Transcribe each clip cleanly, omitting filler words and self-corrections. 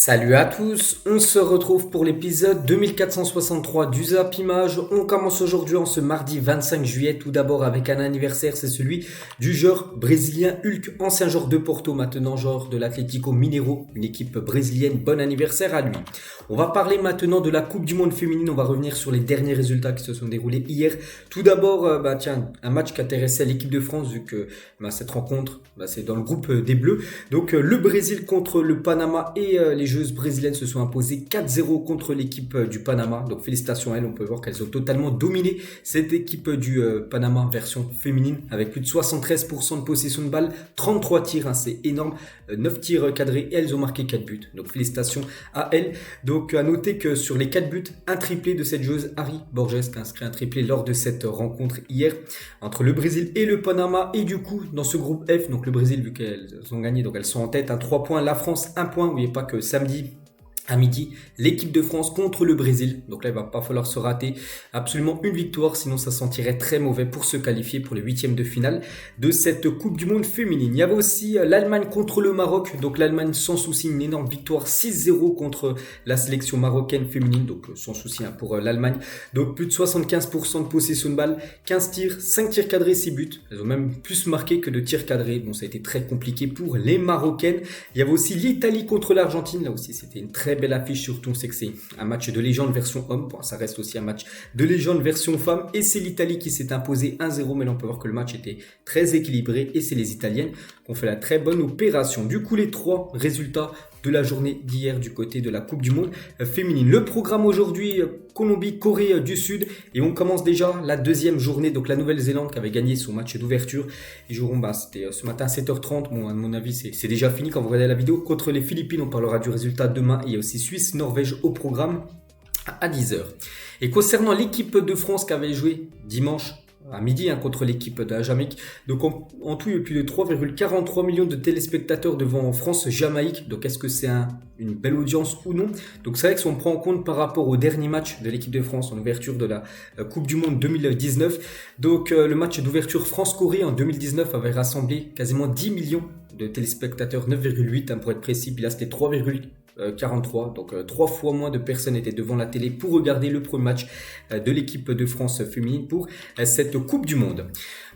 Salut à tous, on se retrouve pour l'épisode 2463 du Zap Image. On commence aujourd'hui en ce mardi 25 juillet, tout d'abord avec un anniversaire, c'est celui du joueur brésilien Hulk, ancien joueur de Porto, maintenant joueur de l'Atlético Mineiro, une équipe brésilienne. Bon anniversaire à lui. On va parler maintenant de la Coupe du Monde féminine, on va revenir sur les derniers résultats qui se sont déroulés hier. Tout d'abord, un match qui intéressait l'équipe de France vu que cette rencontre, c'est dans le groupe des Bleus. Donc le Brésil contre le Panama et les joueuses brésiliennes se sont imposées 4-0 contre l'équipe du Panama. Donc félicitations à elles, on peut voir qu'elles ont totalement dominé cette équipe du Panama version féminine avec plus de 73% de possession de balle, 33 tirs, c'est énorme, 9 tirs cadrés et elles ont marqué 4 buts. Donc félicitations à elles. Donc à noter que sur les 4 buts, un triplé de cette joueuse Harry Borges qui a inscrit un triplé lors de cette rencontre hier entre le Brésil et le Panama. Et du coup, dans ce groupe F, donc le Brésil, vu qu'elles ont gagné, donc elles sont en tête à 3 points. La France, 1 point. N'oubliez pas que samedi à midi, l'équipe de France contre le Brésil. Donc là, il va pas falloir se rater. Absolument une victoire, sinon ça sentirait très mauvais pour se qualifier pour les huitièmes de finale de cette Coupe du Monde féminine. Il y avait aussi l'Allemagne contre le Maroc. Donc l'Allemagne, sans souci, une énorme victoire 6-0 contre la sélection marocaine féminine. Donc sans souci pour l'Allemagne. Donc plus de 75% de possession de balle, 15 tirs, 5 tirs cadrés, 6 buts. Elles ont même plus marqué que de tirs cadrés. Bon, ça a été très compliqué pour les Marocaines. Il y avait aussi l'Italie contre l'Argentine. Là aussi, c'était une très belle affiche, surtout on sait que c'est un match de légende version homme, bon, ça reste aussi un match de légende version femme, et c'est l'Italie qui s'est imposée 1-0, mais là on peut voir que le match était très équilibré, et c'est les Italiennes qui ont fait la très bonne opération. Du coup, les 3 résultats de la journée d'hier du côté de la Coupe du Monde féminine. Le programme aujourd'hui, Colombie, Corée du Sud, et on commence déjà la deuxième journée, donc la Nouvelle-Zélande qui avait gagné son match d'ouverture. Ils joueront, c'était ce matin à 7h30, bon, à mon avis c'est déjà fini quand vous regardez la vidéo, contre les Philippines. On parlera du résultat demain. Il y a aussi Suisse-Norvège au programme à 10h. Et concernant l'équipe de France qui avait joué dimanche à midi contre l'équipe de la Jamaïque. Donc en tout, il y a eu plus de 3,43 millions de téléspectateurs devant France-Jamaïque. Donc est-ce que c'est une belle audience ou non? Donc c'est vrai que si on prend en compte par rapport au dernier match de l'équipe de France en ouverture de la Coupe du Monde 2019. Donc le match d'ouverture France-Corée en 2019 avait rassemblé quasiment 10 millions de téléspectateurs, 9,8 pour être précis. Puis là c'était 3,43, donc 3 fois moins de personnes étaient devant la télé pour regarder le premier match de l'équipe de France féminine pour cette Coupe du Monde.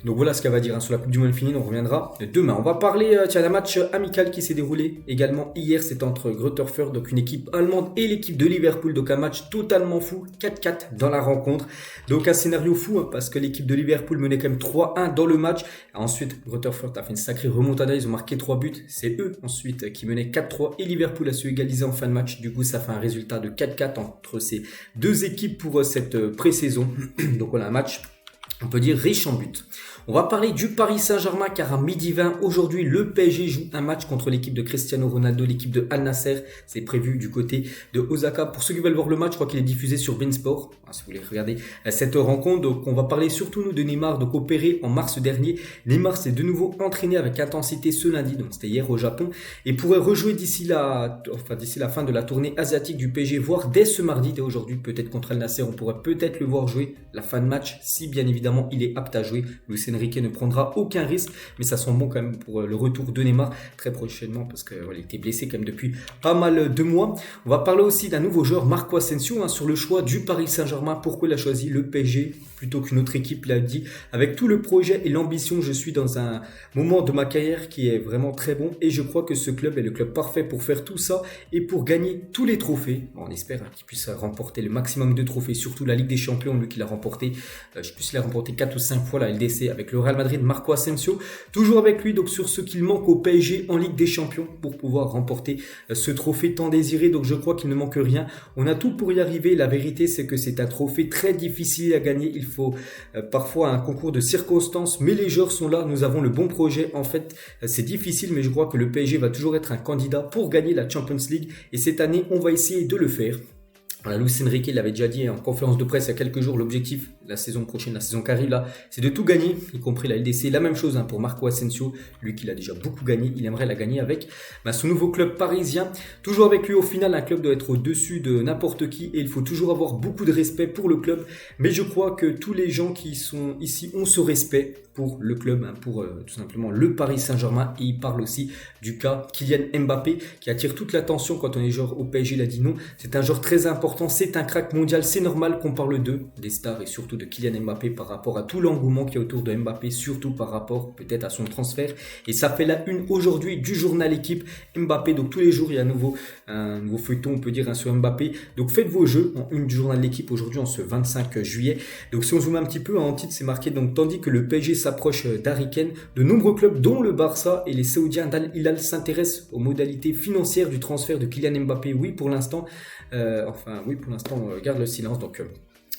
Donc voilà ce qu'elle va dire sur la Coupe du Monde féminine, on reviendra demain. On va parler d'un match amical qui s'est déroulé également hier, c'est entre Greuther Fürth, donc une équipe allemande, et l'équipe de Liverpool, donc un match totalement fou, 4-4 dans la rencontre. Donc un scénario fou parce que l'équipe de Liverpool menait quand même 3-1 dans le match. Ensuite, Greuther Fürth a fait une sacrée remontada, ils ont marqué 3 buts, c'est eux ensuite qui menaient 4-3 et Liverpool a su égaliser en fin de match. Du coup, ça fait un résultat de 4-4 entre ces deux équipes pour cette pré-saison. Donc voilà, un match, on peut dire, riche en buts. On va parler du Paris Saint-Germain car à midi 20 aujourd'hui le PSG joue un match contre l'équipe de Cristiano Ronaldo, l'équipe de Al Nassr. C'est prévu du côté de Osaka. Pour ceux qui veulent voir le match, je crois qu'il est diffusé sur beIN Sport. Si vous voulez regarder cette rencontre, donc on va parler surtout nous de Neymar, donc opéré en mars dernier. Neymar s'est de nouveau entraîné avec intensité ce lundi, donc c'était hier au Japon, et pourrait rejouer d'ici la fin de la tournée asiatique du PSG, voire dès ce mardi, dès aujourd'hui, peut-être contre Al Nassr. On pourrait peut-être le voir jouer la fin de match si bien évidemment il est apte à jouer. Luis Enrique ne prendra aucun risque, mais ça sent bon quand même pour le retour de Neymar très prochainement parce qu'il était blessé quand même depuis pas mal de mois. On va parler aussi d'un nouveau joueur, Marco Asensio, sur le choix du Paris Saint-Germain. Pourquoi il a choisi le PSG plutôt qu'une autre équipe? Il a dit, avec tout le projet et l'ambition, je suis dans un moment de ma carrière qui est vraiment très bon et je crois que ce club est le club parfait pour faire tout ça et pour gagner tous les trophées. On espère qu'il puisse remporter le maximum de trophées, surtout la Ligue des Champions, lui qui l'a remporté, je sais plus, il a remporté 4 ou 5 fois la LDC avec le Real Madrid. Marco Asensio, toujours avec lui, donc sur ce qu'il manque au PSG en Ligue des Champions pour pouvoir remporter ce trophée tant désiré. Donc je crois qu'il ne manque rien, on a tout pour y arriver. La vérité c'est que c'est un trophée très difficile à gagner, il faut parfois un concours de circonstances, mais les joueurs sont là, nous avons le bon projet. En fait c'est difficile, mais je crois que le PSG va toujours être un candidat pour gagner la Champions League et cette année on va essayer de le faire. Voilà, Luis Enrique, il avait déjà dit en conférence de presse il y a quelques jours, l'objectif la saison prochaine, la saison qui arrive là, c'est de tout gagner, y compris la LDC. La même chose pour Marco Asensio, lui qui l'a déjà beaucoup gagné, il aimerait la gagner avec son nouveau club parisien. Toujours avec lui, au final, un club doit être au-dessus de n'importe qui et il faut toujours avoir beaucoup de respect pour le club. Mais je crois que tous les gens qui sont ici ont ce respect pour le club, pour tout simplement le Paris Saint-Germain. Et il parle aussi du cas Kylian Mbappé qui attire toute l'attention quand on est joueur au PSG. Il a dit non, c'est un joueur très important, c'est un crack mondial, c'est normal qu'on parle d'eux, des stars et surtout de Kylian Mbappé par rapport à tout l'engouement qui est autour de Mbappé, surtout par rapport peut-être à son transfert. Et ça fait la une aujourd'hui du journal Équipe Mbappé. Donc tous les jours il y a un nouveau feuilleton, on peut dire, sur Mbappé. Donc faites vos jeux en une du journal L'équipe aujourd'hui en ce 25 juillet. Donc si on zoome un petit peu, en titre c'est marqué donc tandis que le PSG s'approche d'Harry Kane, de nombreux clubs dont le Barça et les Saoudiens d'Al Hilal s'intéressent aux modalités financières du transfert de Kylian Mbappé. Oui pour l'instant, garde le silence. Donc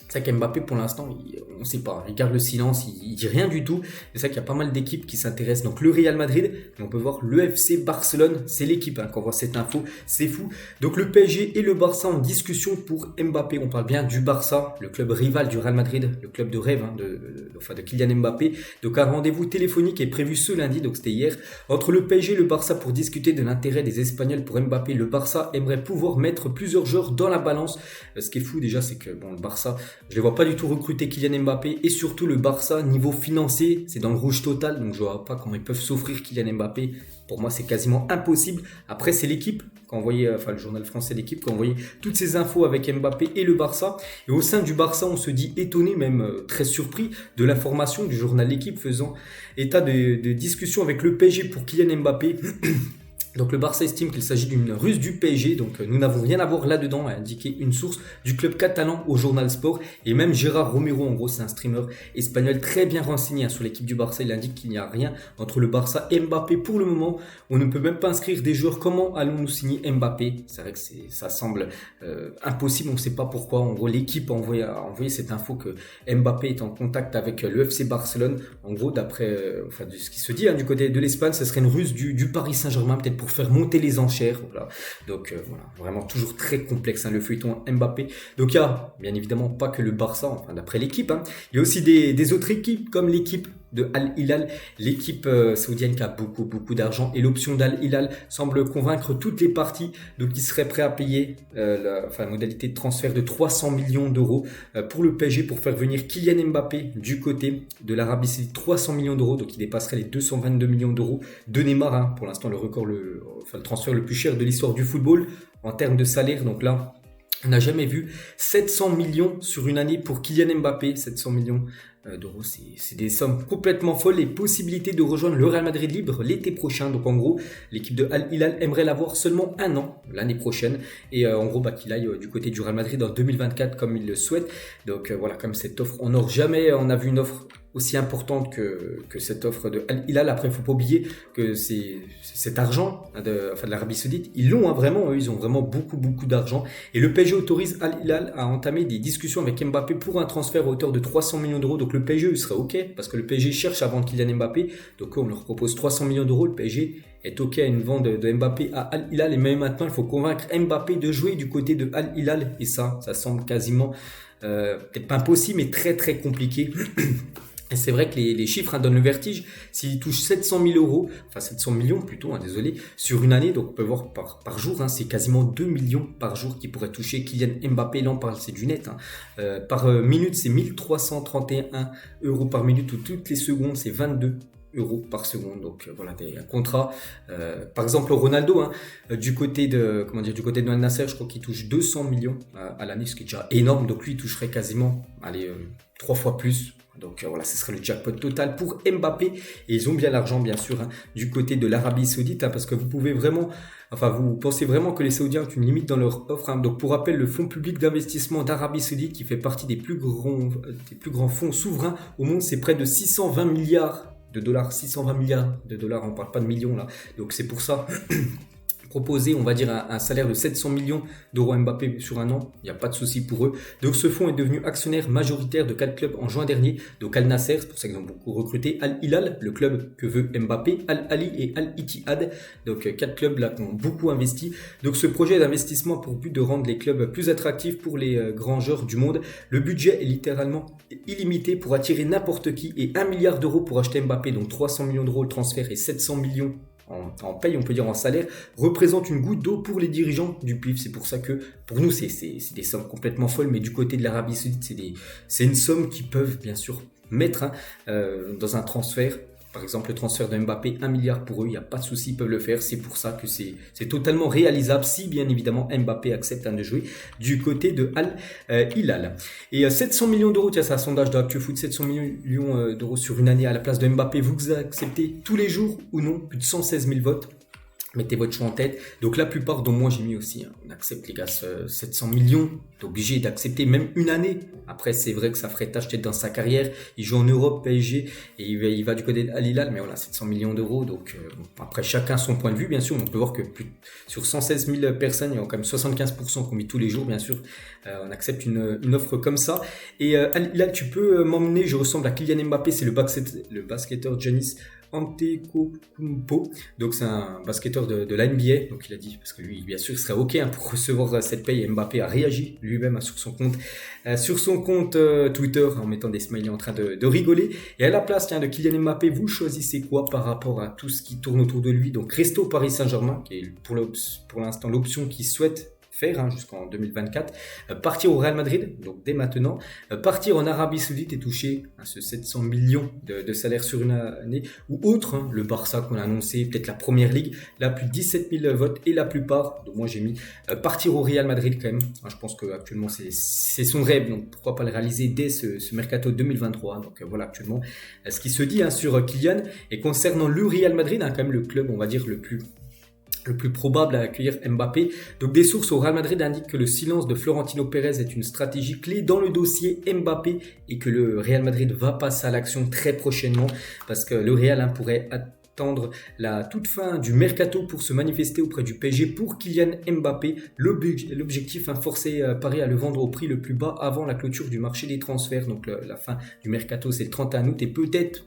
c'est vrai qu'Mbappé, pour l'instant, on ne sait pas. Il garde le silence, il dit rien du tout. C'est vrai qu'il y a pas mal d'équipes qui s'intéressent. Donc le Real Madrid, mais on peut voir le FC Barcelone, c'est l'équipe qu'on voit cette info, c'est fou. Donc le PSG et le Barça en discussion pour Mbappé. On parle bien du Barça, le club rival du Real Madrid, le club de rêve de Kylian Mbappé. Donc un rendez-vous téléphonique est prévu ce lundi, donc c'était hier, entre le PSG et le Barça pour discuter de l'intérêt des Espagnols pour Mbappé. Le Barça aimerait pouvoir mettre plusieurs joueurs dans la balance. Ce qui est fou déjà, c'est que le Barça, je ne les vois pas du tout recruter Kylian Mbappé et surtout le Barça, niveau financier, c'est dans le rouge total. Donc je ne vois pas comment ils peuvent s'offrir Kylian Mbappé. Pour moi, c'est quasiment impossible. Après, c'est l'équipe qui a envoyé, le journal français L'équipe qui a envoyé toutes ces infos avec Mbappé et le Barça. Et au sein du Barça, on se dit étonné, même très surpris de l'information du journal L'équipe faisant état de discussion avec le PSG pour Kylian Mbappé. Donc le Barça estime qu'il s'agit d'une ruse du PSG, donc nous n'avons rien à voir là-dedans, a indiqué une source du club catalan au Journal Sport. Et même Gérard Romero, en gros c'est un streamer espagnol très bien renseigné sur l'équipe du Barça, il indique qu'il n'y a rien entre le Barça et Mbappé pour le moment. On ne peut même pas inscrire des joueurs, comment allons-nous signer Mbappé? C'est vrai que ça semble impossible, on ne sait pas pourquoi. En gros l'équipe a envoyé cette info que Mbappé est en contact avec le FC Barcelone. En gros d'après de ce qui se dit du côté de l'Espagne, ce serait une ruse du Paris Saint-Germain, peut-être pour faire monter les enchères. Voilà. Donc vraiment toujours très complexe le feuilleton Mbappé. Donc il y a bien évidemment pas que le Barça, d'après l'équipe, il y a aussi des autres équipes comme l'équipe de Al Hilal, l'équipe saoudienne qui a beaucoup d'argent, et l'option d'Al Hilal semble convaincre toutes les parties, donc ils seraient prêts à payer la modalité de transfert de 300 millions d'euros pour le PSG pour faire venir Kylian Mbappé du côté de l'Arabie Saoudite. 300 millions d'euros, donc il dépasserait les 222 millions d'euros de Neymar, pour l'instant le record, le transfert le plus cher de l'histoire du football en termes de salaire. Donc là, on n'a jamais vu 700 millions sur une année pour Kylian Mbappé. 700 millions d'euros, c'est des sommes complètement folles. Les possibilités de rejoindre le Real Madrid libre l'été prochain. Donc en gros, l'équipe de Al Hilal aimerait l'avoir seulement un an l'année prochaine. Et en gros, qu'il aille du côté du Real Madrid en 2024 comme il le souhaite. Donc voilà, comme cette offre en or, jamais on a vu une offre aussi importante que cette offre de Al Hilal. Après, il ne faut pas oublier que c'est cet argent de l'Arabie Saoudite, ils l'ont vraiment, eux, ils ont vraiment beaucoup d'argent. Et le PSG autorise Al Hilal à entamer des discussions avec Mbappé pour un transfert à hauteur de 300 millions d'euros. Donc le PSG, il serait OK, parce que le PSG cherche à vendre Kylian Mbappé. Donc on leur propose 300 millions d'euros, le PSG est OK à une vente de Mbappé à Al Hilal. Et même maintenant, il faut convaincre Mbappé de jouer du côté de Al Hilal. Et ça semble quasiment, peut-être pas impossible, mais très compliqué. Et c'est vrai que les chiffres donnent le vertige. S'il touche 700 000 euros, 700 millions plutôt, sur une année, donc on peut voir par jour, c'est quasiment 2 millions par jour qui pourraient toucher Kylian Mbappé. Là on parle, c'est du net. Par minute, c'est 1331 euros par minute, ou toutes les secondes, c'est 22 euros par seconde. Donc voilà, un contrat. Par exemple Ronaldo, du côté de Al Nassr, je crois qu'il touche 200 millions à l'année, ce qui est déjà énorme. Donc lui, il toucherait quasiment 3 fois plus. Donc voilà, ce serait le jackpot total pour Mbappé. Et ils ont bien l'argent, bien sûr, du côté de l'Arabie Saoudite, parce que vous pouvez vraiment, vous pensez vraiment que les Saoudiens ont une limite dans leur offre. Donc pour rappel, le fonds public d'investissement d'Arabie Saoudite, qui fait partie des plus grands fonds souverains au monde, c'est près de 620 milliards de dollars. 620 milliards de dollars, on ne parle pas de millions là. Donc c'est pour ça proposer, on va dire, un salaire de 700 millions d'euros à Mbappé sur un an, il n'y a pas de souci pour eux. Donc ce fonds est devenu actionnaire majoritaire de 4 clubs en juin dernier. Donc Al Nasser, c'est pour ça qu'ils ont beaucoup recruté, Al Hilal, le club que veut Mbappé, Al Ahly et Al Ittihad. Donc 4 clubs là qui ont beaucoup investi. Donc ce projet d'investissement a pour but de rendre les clubs plus attractifs pour les grands joueurs du monde. Le budget est littéralement illimité pour attirer n'importe qui et 1 milliard d'euros pour acheter Mbappé, donc 300 millions d'euros le transfert et 700 millions en paye, on peut dire en salaire, représente une goutte d'eau pour les dirigeants du PIF. C'est pour ça que pour nous c'est des sommes complètement folles, mais du côté de l'Arabie Saoudite c'est une somme qu'ils peuvent bien sûr mettre dans un transfert. Par exemple, le transfert de Mbappé, 1 milliard pour eux, il n'y a pas de souci, ils peuvent le faire. C'est pour ça que c'est totalement réalisable si, bien évidemment, Mbappé accepte de jouer du côté de Al Hilal. Et 700 millions d'euros, tiens, c'est un sondage d'ActuFoot, 700 millions d'euros sur une année à la place de Mbappé, vous acceptez tous les jours ou non? Plus de 116 000 votes. Mettez votre choix en tête. Donc la plupart, dont moi j'ai mis aussi, on accepte les gars, 700 millions, t'es obligé d'accepter même une année. Après c'est vrai que ça ferait tâche peut-être dans sa carrière, il joue en Europe, PSG, et il va du côté d'Al Hilal, mais voilà, 700 millions d'euros, donc après chacun son point de vue bien sûr, on peut voir que sur 116 000 personnes, il y a quand même 75% qu'on met tous les jours bien sûr, on accepte une offre comme ça. Et Al Hilal, tu peux m'emmener, je ressemble à Kylian Mbappé, c'est le basketteur Giannis Antetokounmpo, donc c'est un basketteur de la NBA, donc il a dit, parce que lui bien sûr il serait ok pour recevoir cette paye. Mbappé a réagi lui-même sur son compte Twitter en mettant des smileys en train de rigoler. Et à la place de Kylian Mbappé, vous choisissez quoi par rapport à tout ce qui tourne autour de lui? Donc restez au Paris Saint-Germain, qui est pour l'instant l'option qu'il souhaite faire jusqu'en 2024, partir au Real Madrid, donc dès maintenant, partir en Arabie Saoudite et toucher ce 700 millions de salaire sur une année, ou autre, le Barça qu'on a annoncé, peut-être la Première Ligue, là plus de 17 000 votes, et la plupart, donc moi j'ai mis partir au Real Madrid quand même. Je pense qu'actuellement c'est son rêve, donc pourquoi pas le réaliser dès ce mercato 2023. Donc voilà actuellement ce qui se dit sur Kylian. Et concernant le Real Madrid, quand même le club, on va dire le plus probable à accueillir Mbappé. Donc des sources au Real Madrid indiquent que le silence de Florentino Pérez est une stratégie clé dans le dossier Mbappé et que le Real Madrid va passer à l'action très prochainement, parce que le Real pourrait attendre la toute fin du mercato pour se manifester auprès du PSG pour Kylian Mbappé. L'objectif, forcer Paris à le vendre au prix le plus bas avant la clôture du marché des transferts. Donc la fin du mercato c'est le 31 août et peut-être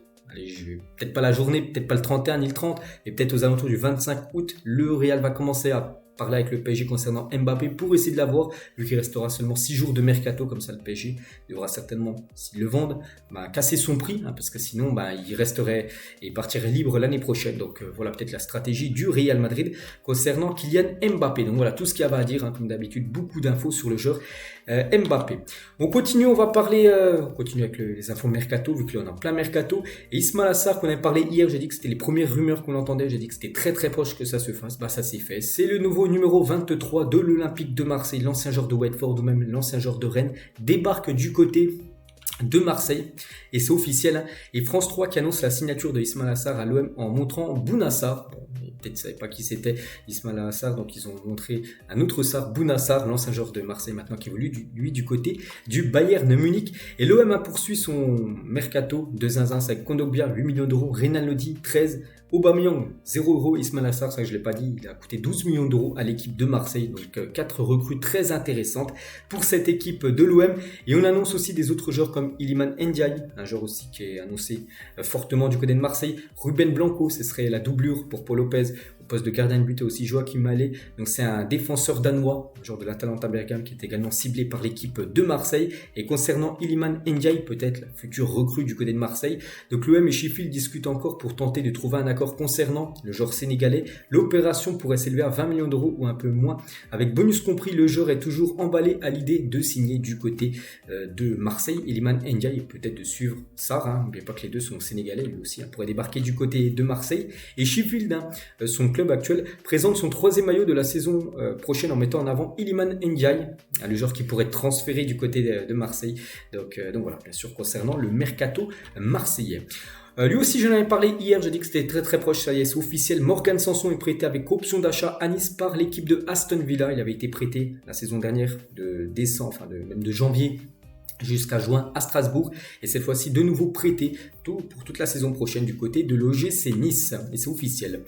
pas la journée, peut-être pas le 31 ni le 30, mais peut-être aux alentours du 25 août, le Real va commencer à parler avec le PSG concernant Mbappé pour essayer de l'avoir, vu qu'il restera seulement 6 jours de mercato. Comme ça le PSG devra certainement, s'ils le vendent, casser son prix, parce que sinon il resterait et partirait libre l'année prochaine. Donc voilà peut-être la stratégie du Real Madrid concernant Kylian Mbappé. Donc voilà tout ce qu'il y avait à dire, comme d'habitude, beaucoup d'infos sur le joueur Mbappé. On continue avec les infos mercato, vu que là on est en plein mercato. Et Ismaïla Sarr qu'on avait parlé hier, j'ai dit que c'était les premières rumeurs qu'on entendait, j'ai dit que c'était très très proche que ça se fasse. Ça s'est fait. C'est le nouveau numéro 23 de l'Olympique de Marseille, l'ancien joueur de Watford ou même l'ancien joueur de Rennes, débarque du côté de Marseille, et c'est officiel. Et France 3 qui annonce la signature de Ismaïla Sarr à l'OM en montrant Bouna Sarr. Peut-être ne savaient pas qui c'était Ismaïla Sarr, donc ils ont montré un autre Sarr, Bouna Sarr, l'ancien joueur de Marseille maintenant qui évolue du côté du Bayern Munich. Et l'OM a poursuivi son mercato de zinzin avec Kondogbia 8 millions d'euros, Renan Lodi 13, Aubameyang 0 €, Ismaïla Sarr, ça je ne l'ai pas dit, il a coûté 12 millions d'euros à l'équipe de Marseille. Donc 4 recrues très intéressantes pour cette équipe de l'OM. Et on annonce aussi des autres joueurs comme Iliman Ndiaye, un joueur aussi qui est annoncé fortement du côté de Marseille. Ruben Blanco, ce serait la doublure pour Paul Lopez. Au poste de gardien de but, aussi Joachim Mallet. Donc c'est un défenseur danois, un joueur de l'Atalanta Bergame, qui est également ciblé par l'équipe de Marseille. Et concernant Iliman Ndiaye, peut-être la future recrue du côté de Marseille, donc l'OM et Sheffield discutent encore pour tenter de trouver un accord concernant le joueur sénégalais. L'opération pourrait s'élever à 20 millions d'euros ou un peu moins. Avec bonus compris, le joueur est toujours emballé à l'idée de signer du côté de Marseille. Iliman Ndiaye, peut-être de suivre Sarr. N'oubliez pas que les deux sont sénégalais, lui aussi pourrait débarquer du côté de Marseille. Et Sheffield, son club actuel, présente son 3e maillot de la saison prochaine en mettant en avant Iliman Ndiaye, le joueur qui pourrait être transféré du côté de Marseille. Donc voilà, bien sûr, concernant le mercato marseillais. Lui aussi, j'en avais parlé hier, j'ai dit que c'était très très proche, ça y est, c'est officiel. Morgan Sanson est prêté avec option d'achat à Nice par l'équipe de Aston Villa. Il avait été prêté la saison dernière de décembre, même de janvier jusqu'à juin à Strasbourg et cette fois-ci de nouveau prêté pour toute la saison prochaine du côté de l'OGC Nice et c'est officiel.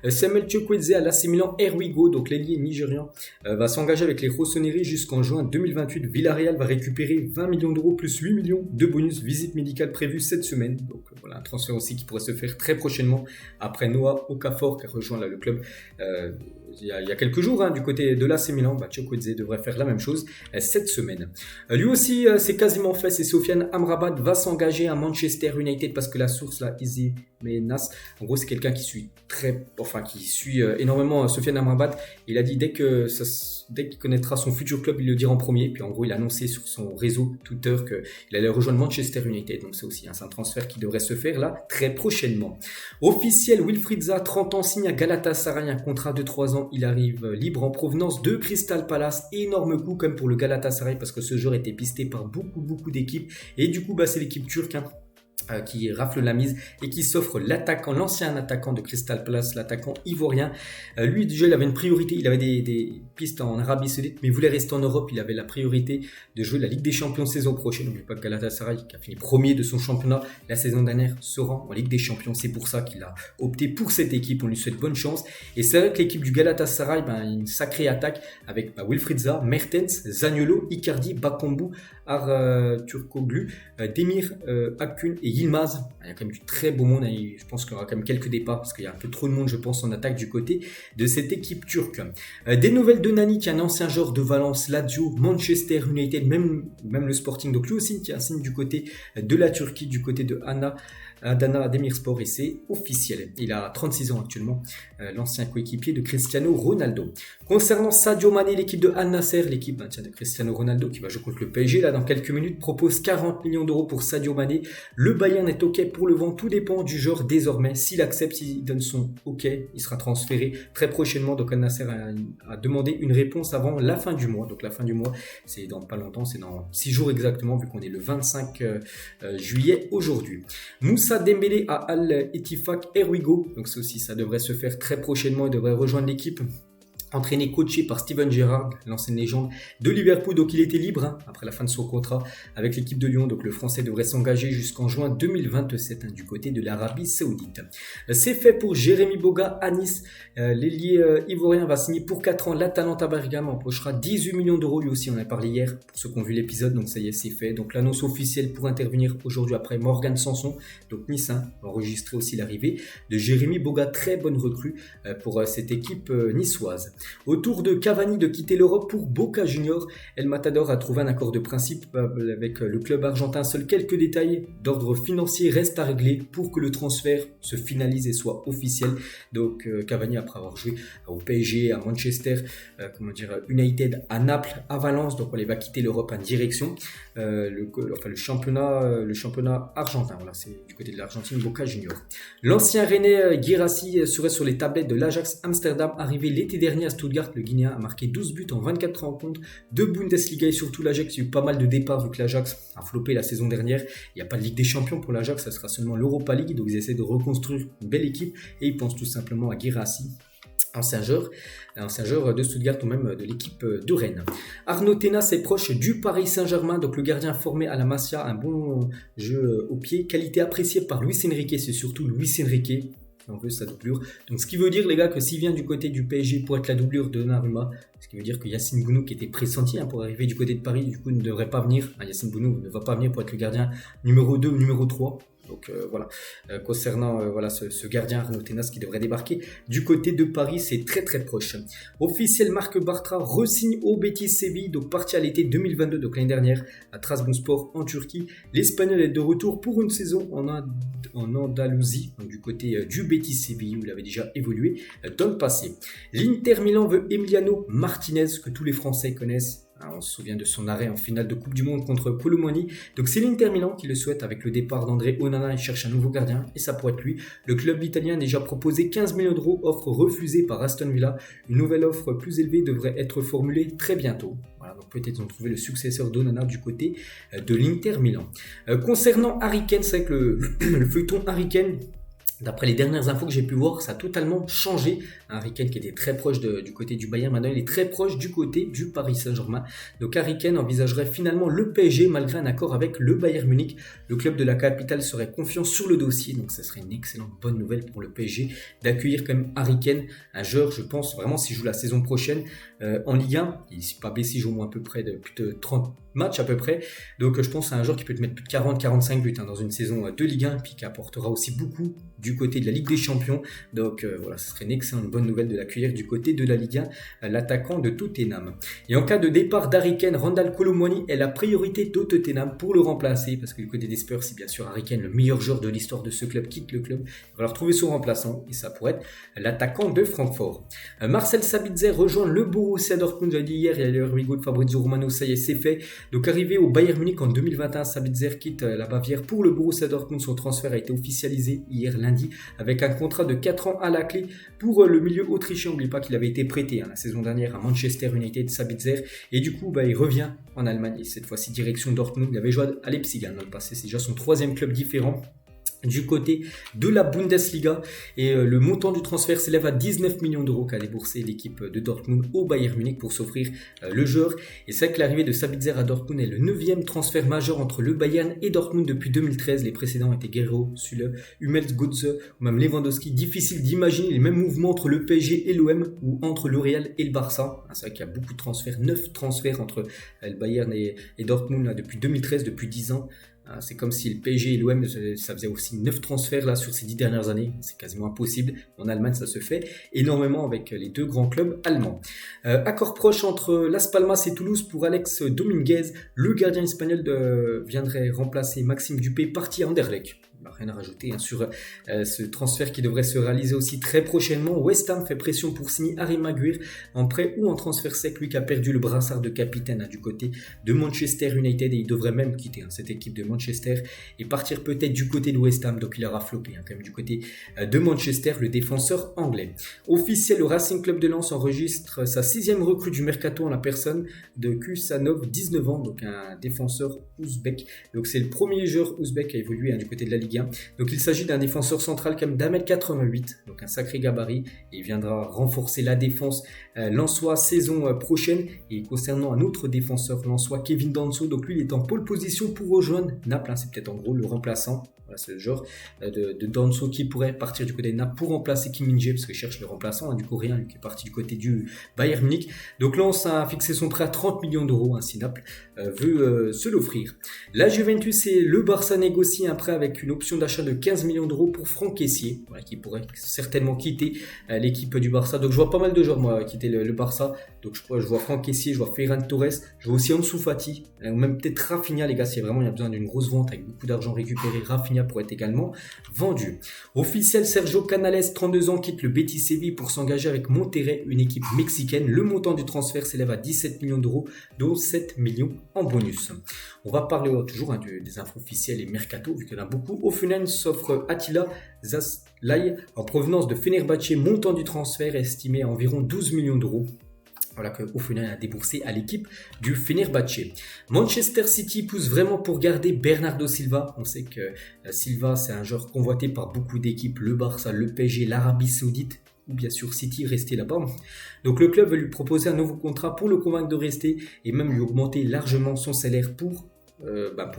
Samuel Chukwueze à l'AC Milan, here we go, donc l'ailier nigérian va s'engager avec les Rossoneri jusqu'en juin 2028. Villarreal va récupérer 20 millions d'euros plus 8 millions de bonus, visite médicale prévue cette semaine, donc voilà un transfert aussi qui pourrait se faire très prochainement après Noah Okafor qui a rejoint là, le club il y a quelques jours du côté de l'AC Milan. Chukwueze devrait faire la même chose cette semaine. Lui aussi c'est quasiment fait, c'est Sofiane Amrabat va s'engager à Manchester United parce que la source là, Izzy Menas, en gros c'est quelqu'un qui suit énormément Sofiane Amrabat. Il a dit dès qu'il connaîtra son futur club, il le dira en premier. Puis en gros il a annoncé sur son réseau Twitter qu'il allait rejoindre Manchester United. Donc c'est aussi c'est un transfert qui devrait se faire là très prochainement. Officiel, Wilfried Zaha, 30 ans, signe à Galatasaray un contrat de 3 ans. Il arrive libre en provenance de Crystal Palace. Énorme coup comme pour le Galatasaray parce que ce joueur était pisté par beaucoup d'équipes et du coup c'est l'équipe turque qui rafle la mise et qui s'offre l'ancien attaquant de Crystal Palace, l'attaquant ivoirien. Lui déjà il avait une priorité, il avait des pistes en Arabie Saoudite mais il voulait rester en Europe. Il avait la priorité de jouer la Ligue des Champions saison prochaine. N'oubliez pas que Galatasaray qui a fini premier de son championnat la saison dernière se rend en Ligue des Champions. C'est pour ça qu'il a opté pour cette équipe. On lui souhaite bonne chance et c'est vrai que l'équipe du Galatasaray une sacrée attaque avec Wilfried Zaha, Mertens, Zaniolo, Icardi, Bakambu, Turkoglu, Demir Akun et Yilmaz. Il y a quand même du très beau monde. Je pense qu'il y aura quand même quelques départs parce qu'il y a un peu trop de monde, je pense, en attaque du côté de cette équipe turque. Des nouvelles de Nani, qui est un ancien joueur de Valence, Lazio, Manchester United, même le Sporting. Donc lui aussi qui a un signe du côté de la Turquie, du côté de Adana Demirspor et c'est officiel. Il a 36 ans actuellement, l'ancien coéquipier de Cristiano Ronaldo. Concernant Sadio Mané, l'équipe de Al Nassr, l'équipe de Cristiano Ronaldo qui va jouer contre le PSG là dans quelques minutes, propose 40 millions d'euros pour Sadio Mané. Le Bayern est ok pour le vent, tout dépend du joueur désormais. S'il accepte, s'il donne son ok, il sera transféré très prochainement. Donc Al Nassr a demandé une réponse avant la fin du mois. Donc la fin du mois, c'est dans pas longtemps, c'est dans 6 jours exactement vu qu'on est le 25 juillet aujourd'hui. Moussa Dembélé à Al-Ettifaq, here we go. Donc ça devrait se faire très prochainement. Il devrait rejoindre l'équipe entraîné, coaché par Steven Gerrard, l'ancienne légende de Liverpool. Donc il était libre après la fin de son contrat avec l'équipe de Lyon. Donc le Français devrait s'engager jusqu'en juin 2027 du côté de l'Arabie Saoudite. C'est fait pour Jérémy Boga à Nice. L'ailier ivoirien va signer pour 4 ans. L'Atalanta Bergame empochera 18 millions d'euros. Lui aussi, on en a parlé hier pour ceux qui ont vu l'épisode. Donc ça y est, c'est fait. Donc l'annonce officielle pour intervenir aujourd'hui après Morgan Sanson. Donc Nice va enregistrer aussi l'arrivée de Jérémy Boga. Très bonne recrue pour cette équipe niçoise. Autour de Cavani de quitter l'Europe pour Boca Juniors, El Matador a trouvé un accord de principe avec le club argentin. Seuls quelques détails d'ordre financier restent à régler pour que le transfert se finalise et soit officiel. Donc Cavani, après avoir joué au PSG, à Manchester, United, à Naples, à Valence, donc il va quitter l'Europe en direction le championnat argentin. Voilà, c'est du côté de l'Argentine, Boca Juniors. L'ancien Rennais Guirassy serait sur les tablettes de l'Ajax Amsterdam, arrivé l'été dernier à Stuttgart. Le Guinéen a marqué 12 buts en 24 rencontres de Bundesliga et surtout l'Ajax. Il y a eu pas mal de départs vu que l'Ajax a floppé la saison dernière. Il n'y a pas de Ligue des Champions pour l'Ajax, ça sera seulement l'Europa League. Donc ils essaient de reconstruire une belle équipe et ils pensent tout simplement à Guirassy, ancien joueur de Stuttgart ou même de l'équipe de Rennes. Arnaud Tenas est proche du Paris Saint-Germain, donc le gardien formé à la Masia, un bon jeu au pied, qualité appréciée par Luis Enrique, c'est surtout Luis Enrique qui en veut sa doublure. Donc ce qui veut dire les gars que s'il vient du côté du PSG pour être la doublure de Donnarumma, ce qui veut dire que Yacine Bounou qui était pressenti pour arriver du côté de Paris, du coup ne devrait pas venir. Yacine Bounou ne va pas venir pour être le gardien numéro 2 ou numéro 3. Donc concernant ce gardien Arnaud Tenas qui devrait débarquer du côté de Paris, c'est très très proche. Officiel, Marc Bartra re-signe au Betis Séville, donc parti à l'été 2022, donc l'année dernière à Trabzonspor en Turquie. L'Espagnol est de retour pour une saison en Andalousie, donc du côté du Betis Séville où il avait déjà évolué dans le passé. L'Inter Milan veut Emiliano Martinez que tous les Français connaissent. On se souvient de son arrêt en finale de Coupe du Monde contre Colomoni. Donc c'est l'Inter Milan qui le souhaite avec le départ d'André Onana. Il cherche un nouveau gardien et ça pourrait être lui. Le club italien a déjà proposé 15 millions d'euros, offre refusée par Aston Villa. Une nouvelle offre plus élevée devrait être formulée très bientôt. Voilà, donc peut-être ils ont trouvé le successeur d'Onana du côté de l'Inter Milan. Concernant Harry Kane, c'est vrai que le feuilleton Harry Kane D'après les dernières infos que j'ai pu voir, ça a totalement changé. Harry Kane qui était très proche du côté du Bayern, maintenant il est très proche du côté du Paris Saint-Germain. Donc Harry Kane envisagerait finalement le PSG malgré un accord avec le Bayern Munich. Le club de la capitale serait confiant sur le dossier, donc ça serait une excellente bonne nouvelle pour le PSG d'accueillir quand même Harry Kane, un joueur, je pense vraiment s'il joue la saison prochaine en Ligue 1, il ne s'est pas baissé, il joue au moins à peu près de plus de 30 matchs à peu près. Donc je pense que c'est un joueur qui peut te mettre plus de 40-45 buts dans une saison de Ligue 1, puis qui apportera aussi beaucoup du côté de la Ligue des Champions. Donc voilà, ce serait une excellente bonne nouvelle de l'accueillir du côté de la Ligue 1, l'attaquant de Tottenham. Et en cas de départ d'Harry Kane, Randal Kolo Muani est la priorité de Tottenham pour le remplacer, parce que du côté des Spurs, si bien sûr Harry Kane, le meilleur joueur de l'histoire de ce club, quitte le club, il va falloir trouver son remplaçant, et ça pourrait être l'attaquant de Francfort. Marcel Sabitzer rejoint le Borussia Dortmund, j'ai dit hier, il y a le Rigo de Fabrizio Romano, ça y est, c'est fait. Donc arrivé au Bayern Munich en 2021, Sabitzer quitte la Bavière pour le Borussia Dortmund. Son transfert a été officialisé hier lundi avec un contrat de 4 ans à la clé pour le milieu autrichien. N'oubliez pas qu'il avait été prêté la saison dernière à Manchester United, Sabitzer, et du coup il revient en Allemagne et cette fois-ci direction Dortmund. Il avait joué à Leipzig dans le passé, c'est déjà son 3e club différent du côté de la Bundesliga, et le montant du transfert s'élève à 19 millions d'euros qu'a déboursé l'équipe de Dortmund au Bayern Munich pour s'offrir le joueur. Et c'est vrai que l'arrivée de Sabitzer à Dortmund est le 9e transfert majeur entre le Bayern et Dortmund depuis 2013. Les précédents étaient Guerrero, Süle, Hummels, Götze ou même Lewandowski. Difficile d'imaginer les mêmes mouvements entre le PSG et l'OM ou entre le Real et le Barça. C'est vrai qu'il y a beaucoup de transferts, 9 transferts entre le Bayern et Dortmund là, depuis 2013, depuis 10 ans. C'est comme si le PSG et l'OM, ça faisait aussi 9 transferts là sur ces 10 dernières années. C'est quasiment impossible. En Allemagne, ça se fait énormément avec les 2 grands clubs allemands. Accord proche entre Las Palmas et Toulouse pour Alex Dominguez. Le gardien espagnol viendrait remplacer Maxime Dupé, parti à Anderlecht. Il n'a rien à rajouter sur ce transfert qui devrait se réaliser aussi très prochainement. West Ham fait pression pour signer Harry Maguire en prêt ou en transfert sec, lui qui a perdu le brassard de capitaine du côté de Manchester United, et il devrait même quitter cette équipe de Manchester et partir peut-être du côté de West Ham. Donc il aura floppé quand même du côté de Manchester, le défenseur anglais. Officiel, le Racing Club de Lens enregistre sa 6e recrue du mercato en la personne de Kusanov, 19 ans, donc un défenseur ouzbek. Donc c'est le premier joueur ouzbek à évoluer du côté de la Ligue 1. Donc il s'agit d'un défenseur central comme d'1m88, donc un sacré gabarit, et il viendra renforcer la défense lensois saison prochaine. Et concernant un autre défenseur lensois, Kevin Danso, donc lui il est en pole position pour rejoindre Naples, c'est peut-être en gros le remplaçant. Voilà, c'est le genre de Danso qui pourrait partir du côté de Naples pour remplacer Kim Min-jae, parce qu'il cherche le remplaçant du coréen qui est parti du côté du Bayern Munich. Donc Lens a fixé son prêt à 30 millions d'euros, si Naples veut se l'offrir. La Juventus et le Barça négocient un prêt avec une option d'achat de 15 millions d'euros pour Franck Kessié, qui pourrait certainement quitter l'équipe du Barça. Donc je vois pas mal de joueurs moi quitter le Barça. Donc je vois Franck Kessié, je vois Ferran Torres, je vois aussi Ansu Fati, ou même peut-être Rafinha, les gars, si vraiment il y a besoin d'une grosse vente avec beaucoup d'argent récupéré, Rafinha pourrait être également vendu. Officiel, Sergio Canales, 32 ans, quitte le Betis Séville pour s'engager avec Monterrey, une équipe mexicaine. Le montant du transfert s'élève à 17 millions d'euros, dont 7 millions en bonus. On va parler toujours des infos officielles et mercato, vu qu'il y en a beaucoup. Hoffenheim s'offre Attila Szalai en provenance de Fenerbahçe, montant du transfert estimé à environ 12 millions d'euros. Voilà que Hoffenheim a déboursé à l'équipe du Fenerbahçe. Manchester City pousse vraiment pour garder Bernardo Silva. On sait que Silva, c'est un joueur convoité par beaucoup d'équipes, le Barça, le PSG, l'Arabie Saoudite, ou bien sûr City, rester là-bas. Donc le club veut lui proposer un nouveau contrat pour le convaincre de rester et même lui augmenter largement son salaire pour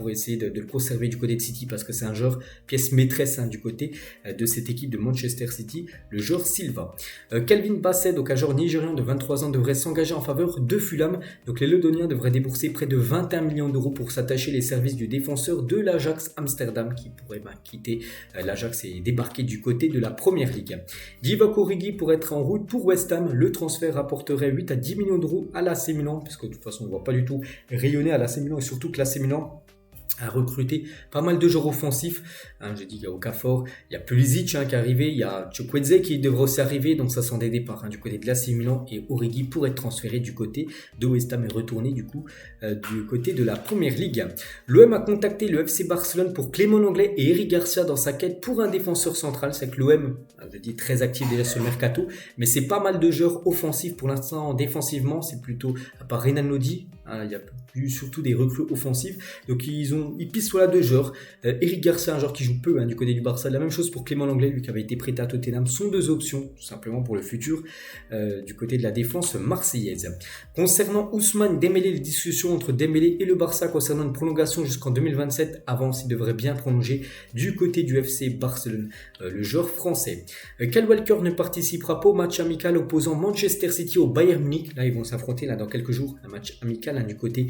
essayer de le conserver du côté de City, parce que c'est un joueur pièce maîtresse du côté de cette équipe de Manchester City, le joueur Silva. Calvin Bassett, donc un joueur nigérian de 23 ans, devrait s'engager en faveur de Fulham. Donc les Londoniens devraient débourser près de 21 millions d'euros pour s'attacher les services du défenseur de l'Ajax Amsterdam, qui pourrait quitter l'Ajax et débarquer du côté de la Première Ligue. Divock Origi pourrait être en route pour West Ham. Le transfert rapporterait 8 à 10 millions d'euros à l'AC Milan, puisque de toute façon on ne voit pas du tout rayonner à l'AC Milan, et surtout que l'AC Milan a recruté pas mal de joueurs offensifs. J'ai dit qu'il y a Okafor, il y a Pulisic qui est arrivé, il y a Chukwueze qui devrait aussi arriver, donc ça sent des départs du côté de l'AC Milan, et Origi pourrait être transféré du côté de West Ham et retourner du côté de la Première Ligue. L'OM a contacté le FC Barcelone pour Clément Lenglet et Eric Garcia dans sa quête pour un défenseur central. C'est que l'OM, je dis très actif déjà sur le mercato, mais c'est pas mal de joueurs offensifs pour l'instant. Défensivement, c'est plutôt, à part Renan Lodi, Hein, il y a eu surtout des recrues offensives. Donc ils pistent sur la deux joueurs. Eric Garcia, un joueur qui joue peu du côté du Barça. La même chose pour Clément Lenglet, lui qui avait été prêté à Tottenham. Sont deux options, tout simplement pour le futur, du côté de la défense marseillaise. Concernant Ousmane Dembélé, les discussions entre Dembélé et le Barça concernant une prolongation jusqu'en 2027. Avant, il devrait bien prolonger du côté du FC Barcelone, le joueur français. Kyle Walker ne participera pas au match amical opposant Manchester City au Bayern Munich. Là, ils vont s'affronter dans quelques jours, un match amical du côté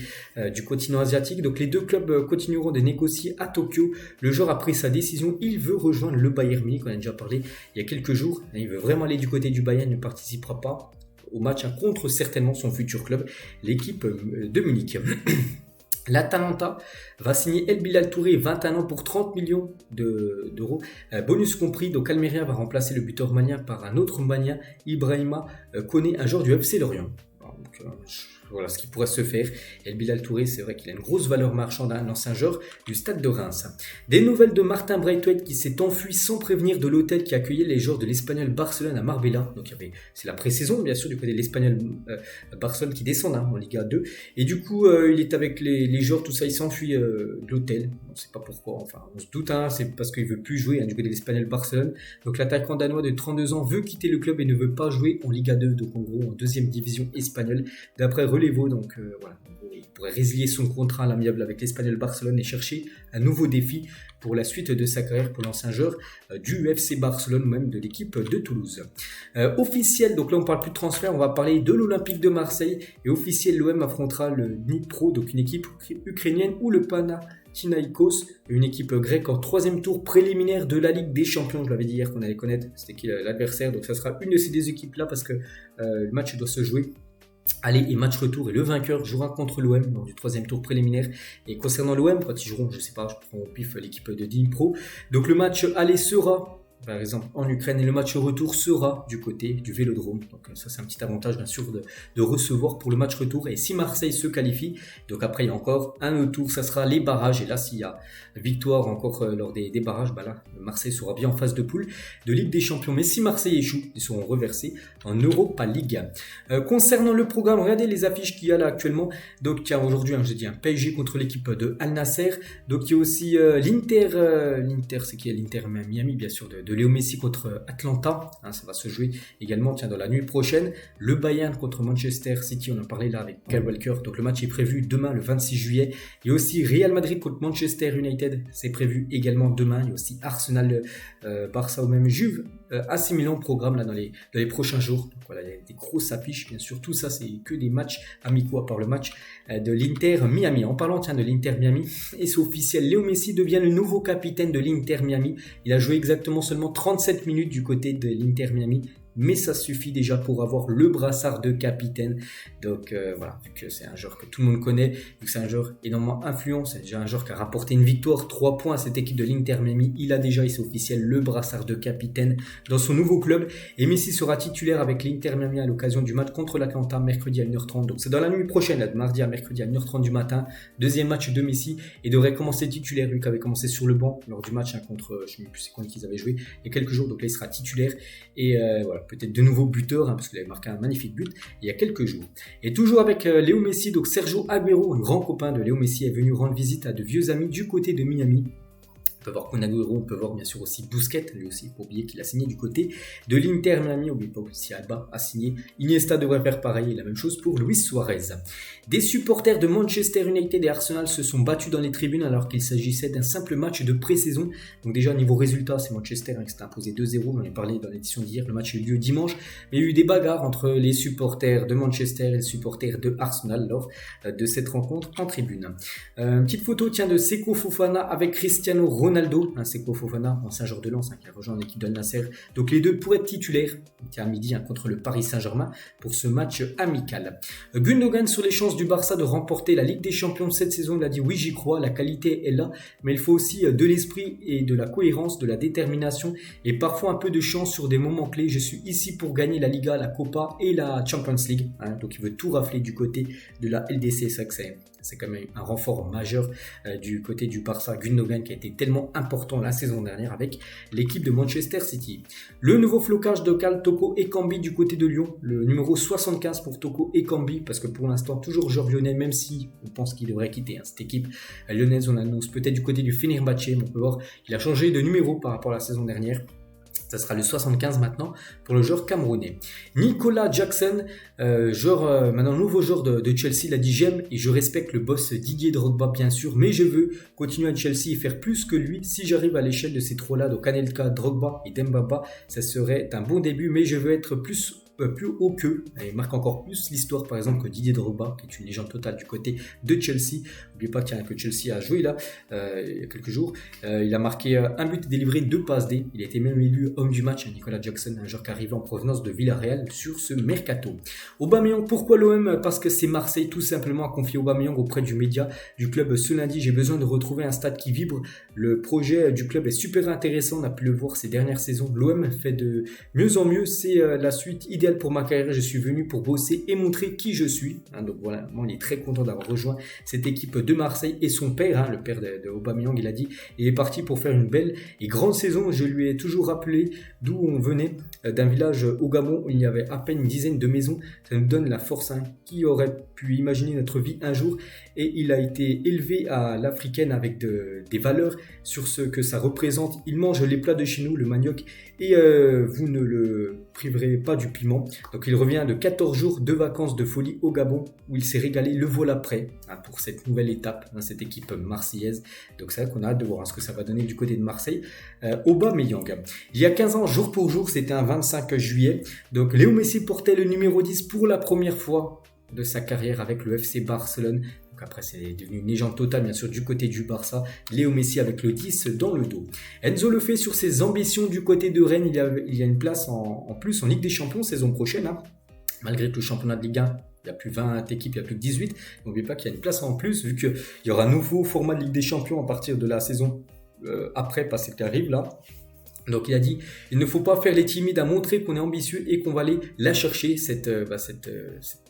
du continent asiatique. Donc, les deux clubs continueront de négocier à Tokyo. Le joueur a pris sa décision. Il veut rejoindre le Bayern Munich. On a déjà parlé il y a quelques jours. Il veut vraiment aller du côté du Bayern. Il ne participera pas au match contre certainement son futur club, l'équipe de Munich. L'Atalanta va signer El Bilal Touré, 21 ans pour 30 millions d'euros, bonus compris. Donc Almeria va remplacer le buteur malien par un autre malien, Ibrahima Koné, un joueur du FC Lorient. Donc, voilà ce qui pourrait se faire. El Bilal Touré, c'est vrai qu'il a une grosse valeur marchande, un ancien joueur du stade de Reims. Des nouvelles de Martin Braithwaite qui s'est enfui sans prévenir de l'hôtel qui accueillait les joueurs de l'Espagnol Barcelone à Marbella. Donc c'est la pré-saison bien sûr du côté de l'Espagnol Barcelone qui descend en Liga 2. Et du coup il est avec les joueurs, tout ça, il s'enfuit de l'hôtel. On ne sait pas pourquoi, enfin on se doute, c'est parce qu'il ne veut plus jouer du côté de l'Espagnol Barcelone. Donc l'attaquant danois de 32 ans veut quitter le club et ne veut pas jouer en Liga 2, donc en gros en deuxième division espagnole. D'après Relevo, donc voilà, il pourrait résilier son contrat à l'amiable avec l'Espagnol Barcelone et chercher un nouveau défi pour la suite de sa carrière pour l'ancien joueur du FC Barcelone, même de l'équipe de Toulouse. Officiel, donc là on parle plus de transfert, on va parler de l'Olympique de Marseille. Et officiel, l'OM affrontera le Dnipro, donc une équipe ukrainienne, ou le Panathinaikos, une équipe grecque en troisième tour préliminaire de la Ligue des Champions. Je l'avais dit hier qu'on allait connaître c'était qui l'adversaire, donc ça sera une de ces deux équipes là parce que le match doit se jouer aller et match retour, et le vainqueur jouera contre l'OM lors du troisième tour préliminaire. Et concernant l'OM, quand ils joueront, je sais pas, je prends au pif l'équipe de Dnipro. Donc le match aller sera par exemple en Ukraine, et le match retour sera du côté du Vélodrome. Donc ça c'est un petit avantage bien sûr de recevoir pour le match retour. Et si Marseille se qualifie, donc après il y a encore un autre tour, ça sera les barrages. Et là s'il y a victoire encore lors des barrages, là Marseille sera bien en phase de poule de Ligue des Champions. Mais si Marseille échoue, ils seront reversés en Europa League. Concernant le programme, regardez les affiches qu'il y a là actuellement. Donc il y a aujourd'hui, j'ai dit un PSG contre l'équipe de Al Nasser. Donc il y a aussi l'Inter, c'est qui est l'Inter Miami bien sûr de Léo Messi contre Atlanta, ça va se jouer également dans la nuit prochaine. Le Bayern contre Manchester City, on en parlait là avec Kyle Walker, donc le match est prévu demain le 26 juillet. Il y a aussi Real Madrid contre Manchester United, c'est prévu également demain. Il y a aussi Arsenal, Barça ou même Juve, AC Milan programme là dans les prochains jours. Donc voilà, il y a des grosses affiches, bien sûr tout ça c'est que des matchs amicaux à part le match de l'Inter Miami. En parlant de l'Inter Miami, et c'est officiel, Léo Messi devient le nouveau capitaine de l'Inter Miami. Il a joué exactement seulement 37 minutes du côté de l'Inter Miami, mais ça suffit déjà pour avoir le brassard de capitaine. Donc voilà, vu que c'est un joueur que tout le monde connaît, vu que c'est un joueur énormément influent, c'est déjà un joueur qui a rapporté une victoire, 3 points à cette équipe de l'Inter Miami. Il a déjà, c'est officiel, le brassard de capitaine dans son nouveau club. Et Messi sera titulaire avec l'Inter Miami à l'occasion du match contre l'Atlanta mercredi à 1h30. Donc c'est dans la nuit prochaine, de mardi à mercredi à 1h30 du matin. Deuxième match de Messi, et devrait commencer titulaire, lui qui avait commencé sur le banc lors du match contre, je ne sais plus c'est contre qui ils avaient joué il y a quelques jours. Donc là il sera titulaire et voilà, peut-être de nouveau buteur, parce qu'il avait marqué un magnifique but il y a quelques jours. Et toujours avec Léo Messi, donc Sergio Agüero, un grand copain de Léo Messi, est venu rendre visite à de vieux amis du côté de Miami. On peut voir Kun Agüero, on peut voir bien sûr aussi Busquets, lui aussi, il faut oublier qu'il a signé du côté de l'Inter Miami. N'oubliez pas aussi Alba a signé. Iniesta devrait faire pareil, et la même chose pour Luis Suarez. Des supporters de Manchester United et Arsenal se sont battus dans les tribunes alors qu'il s'agissait d'un simple match de pré-saison. Donc déjà niveau résultat, c'est Manchester qui s'est imposé 2-0, on en a parlé dans l'édition d'hier, le match a eu lieu dimanche, mais il y a eu des bagarres entre les supporters de Manchester et les supporters de Arsenal lors de cette rencontre en tribune. Petite photo de Seko Fofana avec Cristiano Ronaldo, Seko Fofana, ancien joueur de Lens qui a rejoint l'équipe d'Al Nasser. Donc les deux pourraient être titulaires à midi contre le Paris Saint-Germain pour ce match amical. Gundogan sur les chances du Barça de remporter la Ligue des Champions cette saison, il a dit oui j'y crois, la qualité est là, mais il faut aussi de l'esprit et de la cohérence, de la détermination et parfois un peu de chance sur des moments clés. Je suis ici pour gagner la Liga, la Copa et la Champions League, donc il veut tout rafler du côté de la LDC, c'est quand même un renfort majeur du côté du Barça. Gundogan qui a été tellement vraiment important la saison dernière avec l'équipe de Manchester City. Le nouveau flocage de Toko Ekambi du côté de Lyon, le numéro 75 pour Toko Ekambi, parce que pour l'instant toujours joueur lyonnais, même si on pense qu'il devrait quitter cette équipe lyonnaise. On annonce peut-être du côté du Fenerbahçe, mais on peut voir qu'il a changé de numéro par rapport à la saison dernière. Ça sera le 75 maintenant pour le joueur camerounais. Nicolas Jackson, maintenant nouveau joueur de Chelsea, il a dit: j'aime et je respecte le boss Didier Drogba bien sûr, mais je veux continuer à Chelsea et faire plus que lui. Si j'arrive à l'échelle de ces trois-là, donc Anelka, Drogba et Dembaba, ça serait un bon début, mais je veux être plus haut qu'eux. Il marque encore plus l'histoire par exemple que Didier Drogba, qui est une légende totale du côté de Chelsea. N'oubliez pas que Chelsea a joué là il y a quelques jours. Il a marqué un but et délivré 2 passes D. Il a été même élu homme du match, Nicolas Jackson, un joueur qui arrive en provenance de Villarreal sur ce mercato. Aubameyang, pourquoi l'OM? Parce que c'est Marseille tout simplement a confié Aubameyang auprès du média du club ce lundi. J'ai besoin de retrouver un stade qui vibre. Le projet du club est super intéressant, on a pu le voir ces dernières saisons. L'OM fait de mieux en mieux, c'est la suite idéale pour ma carrière. Je suis venu pour bosser et montrer qui je suis. Donc voilà, moi, on est très content d'avoir rejoint cette équipe de Marseille. Et son père, le père de Aubameyang, il a dit: il est parti pour faire une belle et grande saison. Je lui ai toujours rappelé d'où on venait, d'un village au Gabon où il y avait à peine une dizaine de maisons. Ça nous donne la force. Qui aurait pu imaginer notre vie un jour? Et il a été élevé à l'africaine avec des valeurs sur ce que ça représente. Il mange les plats de chez nous, le manioc, et vous ne le priverez pas du piment. Donc il revient de 14 jours de vacances de folie au Gabon où il s'est régalé. Le voilà prêt pour cette nouvelle étape, cette équipe marseillaise. Donc c'est vrai qu'on a hâte de voir ce que ça va donner du côté de Marseille. Aubameyang, il y a 15 ans, jour pour jour, c'était un 25 juillet. Donc Léo Messi portait le numéro 10 pour la première fois de sa carrière avec le FC Barcelone. Donc après, c'est devenu une légende totale, bien sûr, du côté du Barça. Léo Messi avec le 10 dans le dos. Enzo le fait sur ses ambitions du côté de Rennes. Il y a une place en plus en Ligue des Champions saison prochaine. Malgré que le championnat de Ligue 1, il n'y a plus 20 équipes, il n'y a plus que 18. N'oubliez pas qu'il y a une place en plus, vu qu'il y aura un nouveau format de Ligue des Champions à partir de la saison après, pas celle qui arrive là. Donc il a dit: il ne faut pas faire les timides, à montrer qu'on est ambitieux et qu'on va aller la chercher, cette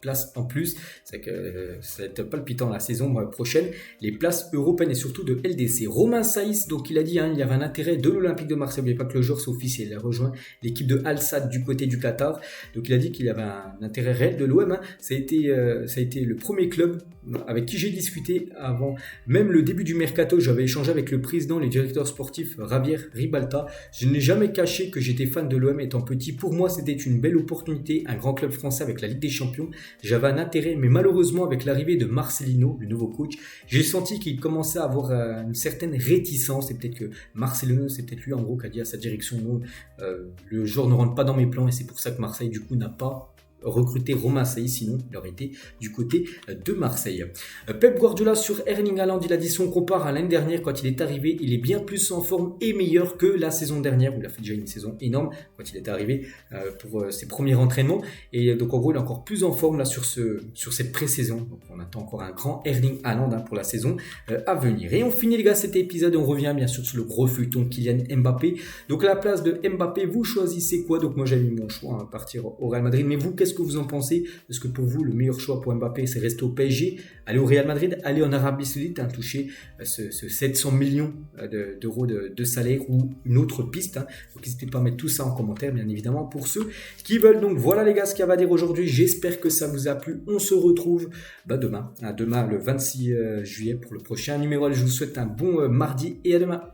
place en plus. C'est que ça va être palpitant la saison prochaine, les places européennes et surtout de LDC. Romain Saïs, donc il a dit il y avait un intérêt de l'Olympique de Marseille. N'oubliez pas que le joueur c'est officiel, il a rejoint l'équipe de Al Sadd du côté du Qatar. Donc il a dit qu'il y avait un intérêt réel de l'OM. Ça a été le premier club avec qui j'ai discuté avant même le début du mercato. J'avais échangé avec le président et le directeur sportif Javier Ribalta. Je n'ai jamais caché que j'étais fan de l'OM étant petit. Pour moi, c'était une belle opportunité, un grand club français avec la Ligue des Champions. J'avais un intérêt, mais malheureusement, avec l'arrivée de Marcelino, le nouveau coach, j'ai senti qu'il commençait à avoir une certaine réticence. Et peut-être que Marcelino, c'est peut-être lui en gros qui a dit à sa direction: non, le joueur ne rentre pas dans mes plans. Et c'est pour ça que Marseille, du coup, n'a pas recruter Romain Saïs, sinon il aurait été du côté de Marseille. Pep Guardiola sur Erling Haaland, il a dit: si on compare à l'année dernière quand il est arrivé, il est bien plus en forme et meilleur que la saison dernière où il a fait déjà une saison énorme quand il est arrivé pour ses premiers entraînements. Et donc en gros il est encore plus en forme là sur cette pré-saison. Donc on attend encore un grand Erling Haaland pour la saison à venir. Et on finit les gars cet épisode et on revient bien sûr sur le gros feuilleton Kylian Mbappé. Donc à la place de Mbappé, vous choisissez quoi? Donc moi j'ai mis mon choix à partir au Real Madrid, mais vous, qu'est-ce que vous en pensez? Est-ce que pour vous le meilleur choix pour Mbappé c'est rester au PSG, aller au Real Madrid, aller en Arabie Saoudite, toucher ce 700 millions d'euros de salaire ou une autre piste? Donc n'hésitez pas à mettre tout ça en commentaire bien évidemment pour ceux qui veulent. Donc voilà les gars ce qu'il y a à dire aujourd'hui, j'espère que ça vous a plu. On se retrouve demain le 26 juillet pour le prochain numéro. Je vous souhaite un bon mardi et à demain.